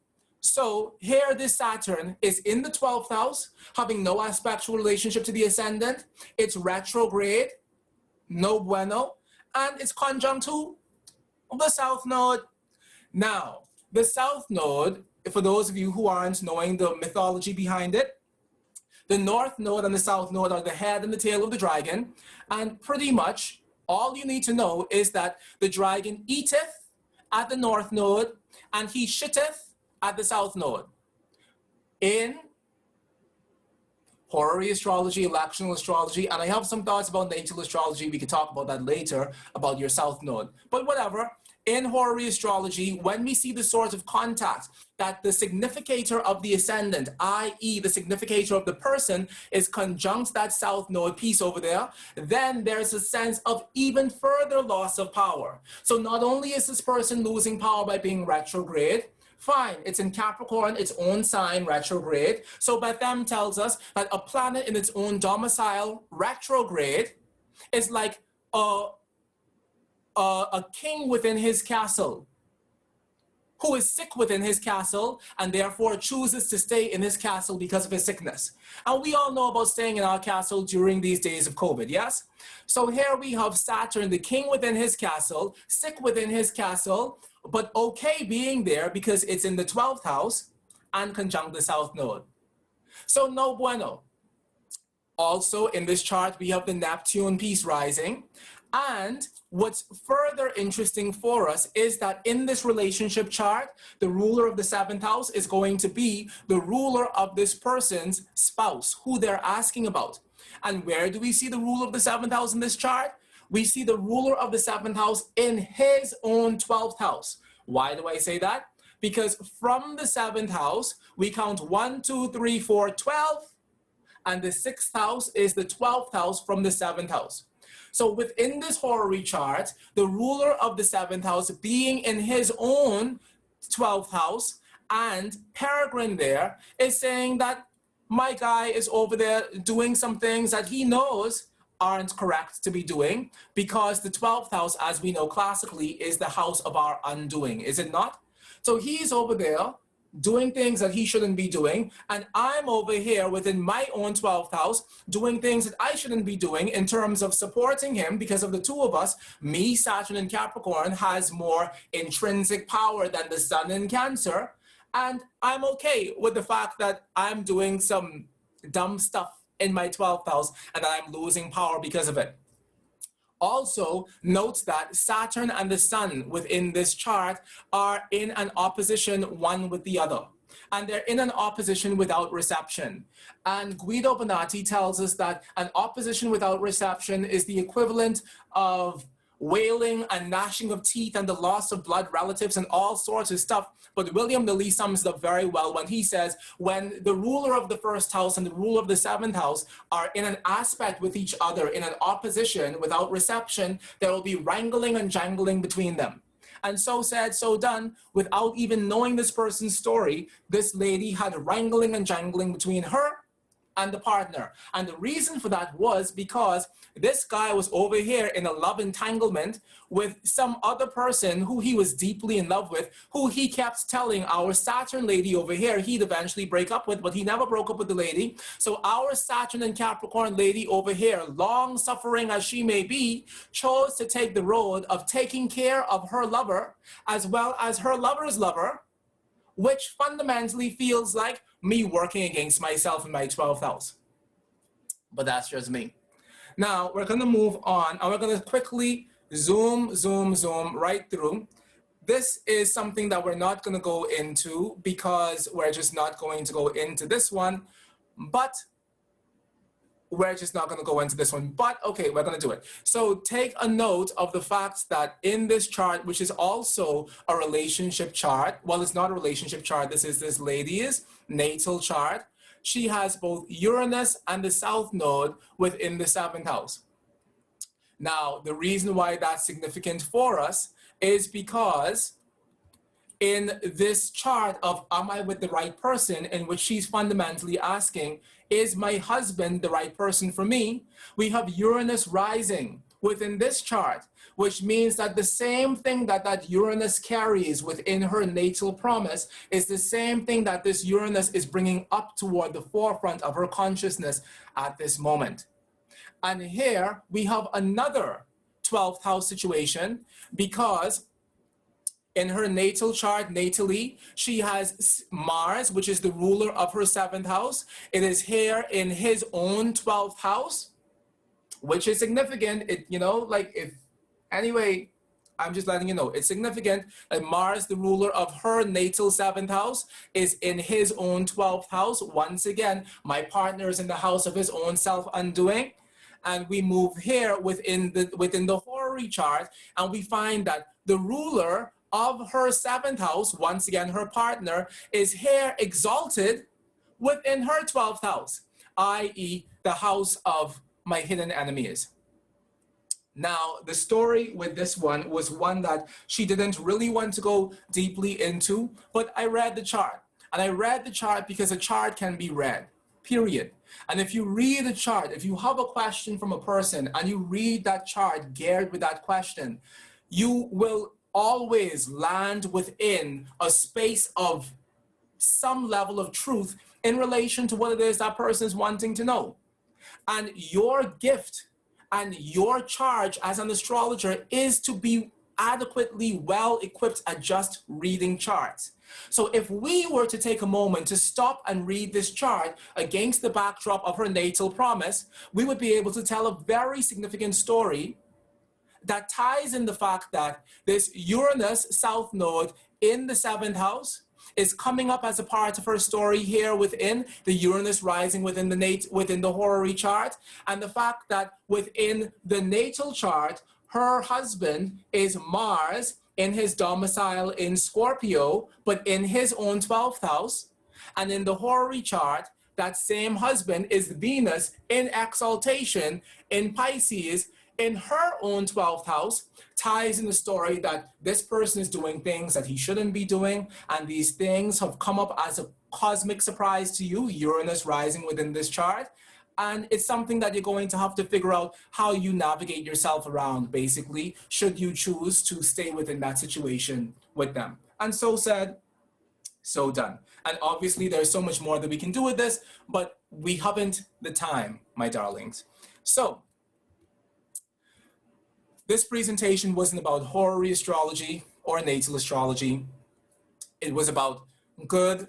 So here this Saturn is in the 12th house, having no aspectual relationship to the ascendant. It's retrograde, no bueno, and it's conjunct to the South Node. Now, the South Node, for those of you who aren't knowing the mythology behind it, the North Node and the South Node are the head and the tail of the dragon, and pretty much all you need to know is that the dragon eateth at the North Node, and he shitteth at the South Node. In Horary Astrology, electional astrology, and I have some thoughts about natal astrology. We can talk about that later, about your South Node. But whatever, in Horary Astrology, when we see the sort of contact that the significator of the ascendant, i.e. the significator of the person, is conjunct that South Node piece over there, then there's a sense of even further loss of power. So not only is this person losing power by being retrograde, fine, it's in Capricorn, its own sign, retrograde. So Bethem tells us that a planet in its own domicile, retrograde, is like a king within his castle, who is sick within his castle and therefore chooses to stay in his castle because of his sickness. And we all know about staying in our castle during these days of COVID, yes? So here we have Saturn, the king within his castle, sick within his castle, but okay being there because it's in the 12th house and conjunct the South Node. So no bueno. Also in this chart, we have the Neptune piece rising. And what's further interesting for us is that in this relationship chart, the ruler of the seventh house is going to be the ruler of this person's spouse, who they're asking about. And where do we see the ruler of the seventh house in this chart? We see the ruler of the seventh house in his own 12th house. Why do I say that? Because from the seventh house, we count 1, 2, 3, 4, 12, and the sixth house is the 12th house from the seventh house. So within this horary chart, the ruler of the seventh house being in his own 12th house, and Peregrine there is saying that my guy is over there doing some things that he knows aren't correct to be doing, because the 12th house, as we know classically, is the house of our undoing, is it not? So he's over there doing things that he shouldn't be doing, and I'm over here within my own 12th house doing things that I shouldn't be doing in terms of supporting him, because of the two of us, me, Saturn in Capricorn, has more intrinsic power than the sun in Cancer, and I'm okay with the fact that I'm doing some dumb stuff in my 12th house and that I'm losing power because of it. Also, note that Saturn and the Sun within this chart are in an opposition one with the other. And they're in an opposition without reception. And Guido Bonatti tells us that an opposition without reception is the equivalent of wailing and gnashing of teeth and the loss of blood relatives and all sorts of stuff. But William Lilly sums it up very well when he says, when the ruler of the first house and the ruler of the seventh house are in an aspect with each other, in an opposition without reception, there will be wrangling and jangling between them. And so said, so done. Without even knowing this person's story, this lady had wrangling and jangling between her and the partner. And the reason for that was because this guy was over here in a love entanglement with some other person who he was deeply in love with, who he kept telling our Saturn lady over here he'd eventually break up with, but he never broke up with the lady. So our Saturn and Capricorn lady over here, long suffering as she may be, chose to take the road of taking care of her lover as well as her lover's lover, which fundamentally feels like me working against myself in my 12th house. But that's just me. Now, we're going to move on, and we're going to quickly zoom right through. This is something that we're not going to go into because we're just not going to go into this one, but we're just not going to go into this one, but okay, we're going to do it. So take a note of the fact that in this chart, which is also a relationship chart, well, it's not a relationship chart, this is this lady's natal chart. She has both Uranus and the South Node within the seventh house. Now, the reason why that's significant for us is because in this chart of am I with the right person, in which she's fundamentally asking, is my husband the right person for me? We have Uranus rising within this chart, which means that the same thing that Uranus carries within her natal promise is the same thing that this Uranus is bringing up toward the forefront of her consciousness at this moment. And here we have another 12th house situation, because in her natal chart, natally, she has Mars, which is the ruler of her seventh house. It is here in his own 12th house, which is significant. Anyway, I'm just letting you know, it's significant that Mars, the ruler of her natal seventh house, is in his own 12th house. Once again, my partner is in the house of his own self-undoing. And we move here within the horary chart, and we find that the ruler of her seventh house, once again her partner, is here exalted within her 12th house, i.e. the house of my hidden enemies. Now, the story with this one was one that she didn't really want to go deeply into, but I read the chart. And I read the chart because a chart can be read, period. And if you read a chart, if you have a question from a person and you read that chart geared with that question, you will always land within a space of some level of truth in relation to what it is that person is wanting to know. And your gift and your charge as an astrologer is to be adequately well equipped at just reading charts. So if we were to take a moment to stop and read this chart against the backdrop of her natal promise, we would be able to tell a very significant story that ties in the fact that this Uranus South Node in the 7th house is coming up as a part of her story here within the Uranus rising within the horary chart, and the fact that within the natal chart, her husband is Mars in his domicile in Scorpio, but in his own 12th house, and in the horary chart, that same husband is Venus in exaltation in Pisces in her own 12th house, ties in the story that this person is doing things that he shouldn't be doing, and these things have come up as a cosmic surprise to you, Uranus rising within this chart. And it's something that you're going to have to figure out how you navigate yourself around, basically, should you choose to stay within that situation with them. And so said, so done. And obviously, there's so much more that we can do with this, but we haven't the time, my darlings. So, this presentation wasn't about horary astrology or natal astrology. It was about good,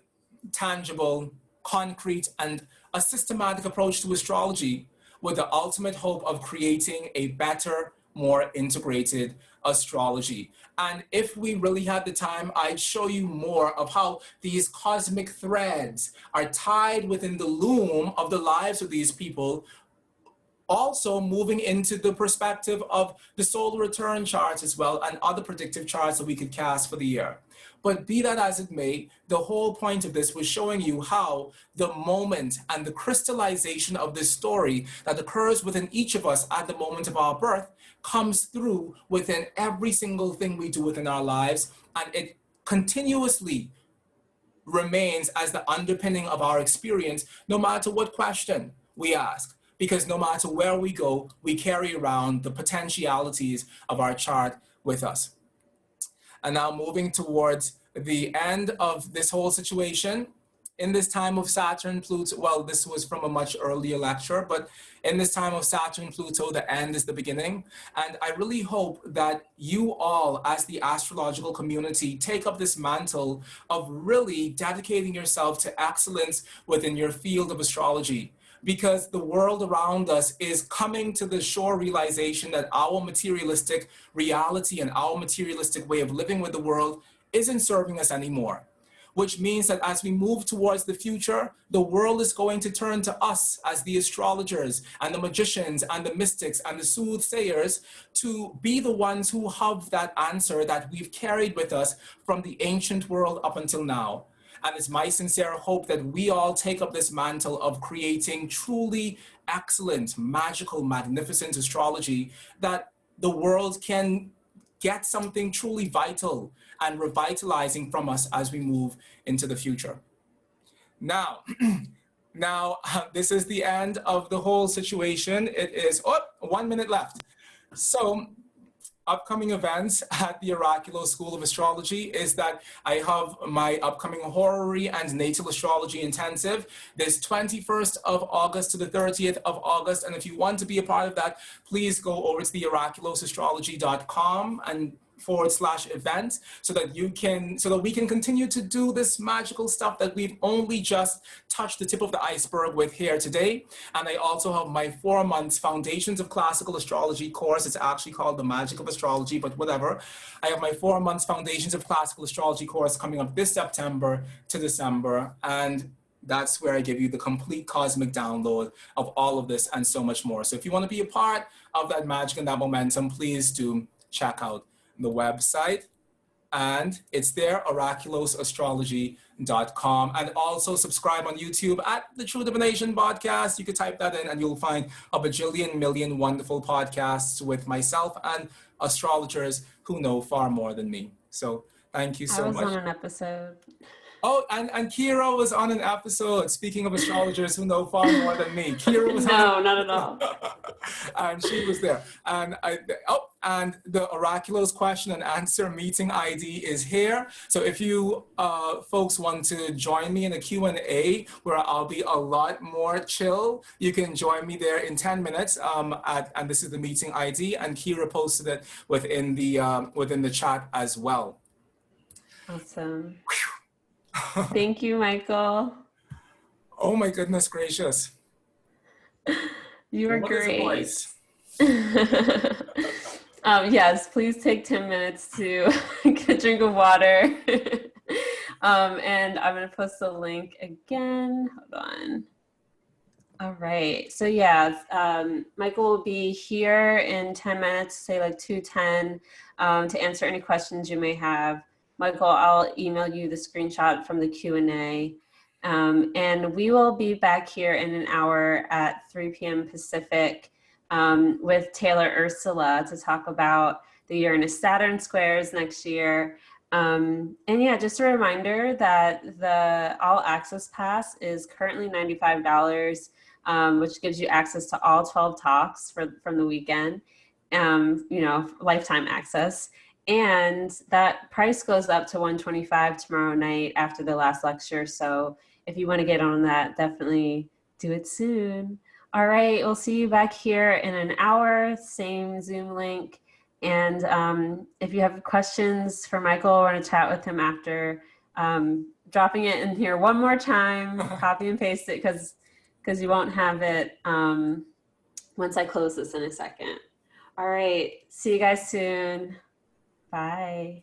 tangible, concrete, and a systematic approach to astrology with the ultimate hope of creating a better, more integrated astrology. And if we really had the time, I'd show you more of how these cosmic threads are tied within the loom of the lives of these people, also moving into the perspective of the solar return charts as well and other predictive charts that we could cast for the year. But be that as it may, the whole point of this was showing you how the moment and the crystallization of this story that occurs within each of us at the moment of our birth comes through within every single thing we do within our lives, and it continuously remains as the underpinning of our experience, no matter what question we ask. Because no matter where we go, we carry around the potentialities of our chart with us. And now moving towards the end of this whole situation, in this time of Saturn, Pluto, well, this was from a much earlier lecture, but in this time of Saturn, Pluto, the end is the beginning. And I really hope that you all, as the astrological community, take up this mantle of really dedicating yourself to excellence within your field of astrology. Because the world around us is coming to the sure realization that our materialistic reality and our materialistic way of living with the world isn't serving us anymore. Which means that as we move towards the future, the world is going to turn to us as the astrologers and the magicians and the mystics and the soothsayers to be the ones who have that answer that we've carried with us from the ancient world up until now. And it's my sincere hope that we all take up this mantle of creating truly excellent, magical, magnificent astrology, that the world can get something truly vital and revitalizing from us as we move into the future. Now, this is the end of the whole situation. It is, 1 minute left. So, upcoming events at the Oraculos School of Astrology is that I have my upcoming Horary and Natal Astrology Intensive this 21st of August to the 30th of August. And if you want to be a part of that, please go over to the oraculosastrology.com and /event so that we can continue to do this magical stuff that we've only just touched the tip of the iceberg with here today. And I also have my 4 months Foundations of Classical Astrology course. It's actually called The Magic of Astrology, but whatever. I have my 4 months Foundations of Classical Astrology course coming up this September to December, and that's where I give you the complete cosmic download of all of this and so much more. So if you want to be a part of that magic and that momentum, please do check out the website, and it's there, oraculosastrology.com, and also subscribe on YouTube at the True Divination Podcast. You could type that in and you'll find a bajillion million wonderful podcasts with myself and astrologers who know far more than me. So thank you so much. I was on an episode. Oh, and Kira was on an episode. Speaking of astrologers who know far more than me, Kira was not at all. And she was there. And and the Oraculos question and answer meeting ID is here. So if you folks want to join me in a Q&A where I'll be a lot more chill, you can join me there in 10 minutes. And this is the meeting ID, and Kira posted it within the chat as well. Awesome. Thank you, Mychal. Oh my goodness gracious. You are great. Yes, please take 10 minutes to get a drink of water. And I'm going to post the link again. Hold on. All right. So yeah, Mychal will be here in 10 minutes, say like 2:10, to answer any questions you may have. Mychal, I'll email you the screenshot from the Q&A. And we will be back here in an hour at 3 p.m. Pacific with Taylor Ursula to talk about the Uranus-Saturn squares next year. And yeah, just a reminder that the All Access Pass is currently $95. Which gives you access to all 12 talks from the weekend, lifetime access. And that price goes up to $125 tomorrow night after the last lecture. So if you want to get on that, definitely do it soon. All right, we'll see you back here in an hour, same Zoom link. And if you have questions for Mychal or want to chat with him after, dropping it in here one more time, copy and paste it because you won't have it once I close this in a second. All right, see you guys soon. Bye.